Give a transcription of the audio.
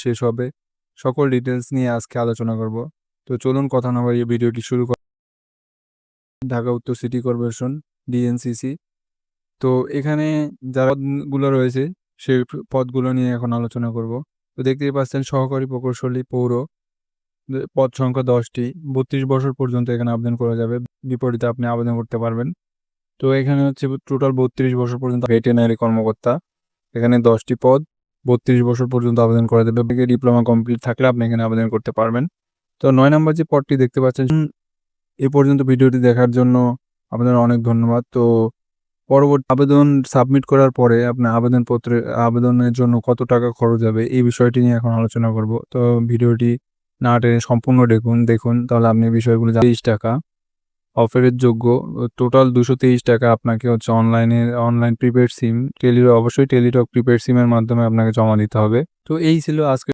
শেষ হবে, সকল ডিটেলস নিয়ে আজকে আলোচনা করব। তো চলুন কথা না বাড়িয়ে ভিডিওটি শুরু করা। ঢাকা উত্তর সিটি কর্পোরেশন ডিএনসিসি। তো এখানে যারা পদগুলো রয়েছে সেই পদগুলো নিয়ে এখন আলোচনা করব। তো দেখতেই পাচ্ছেন সহকারী প্রকৌশলী পৌর, পদ সংখ্যা 10টি, 32 বছর পর্যন্ত এখানে আবেদন করা যাবে। বিপরীতে আপনি আবেদন করতে পারবেন। তো এখানে হচ্ছে টোটাল 32 বছর পর্যন্ত ভেটেরিনারি কর্মকর্তা, এখানে 10টি পদ, 32 বছর পর্যন্ত আবেদন করা যাবে। ডিপ্লোমা কমপ্লিট থাকলে আপনি এখানে আবেদন করতে পারবেন। তো 9 নম্বর যে পদটি দেখতে পাচ্ছেন, এ পর্যন্ত ভিডিওটি দেখার জন্য আপনাদের অনেক ধন্যবাদ। তো পরবর্তী আবেদন সাবমিট করার পরে আপনার আবেদনের জন্য কত টাকা খরচ হবে এই বিষয়টি নিয়ে এখন আলোচনা করব। তো ভিডিওটি না টেনে সম্পূর্ণ দেখুন, তাহলে আপনি বিষয়গুলো 23 টাকা অফারের যোগ্য। টোটাল 223 টাকা আপনাকে হচ্ছে অনলাইন প্রিপেড সিম, অবশ্যই টেলিটক প্রিপেড সিমের মাধ্যমে আপনাকে জমা দিতে হবে। তো এই ছিল আজকে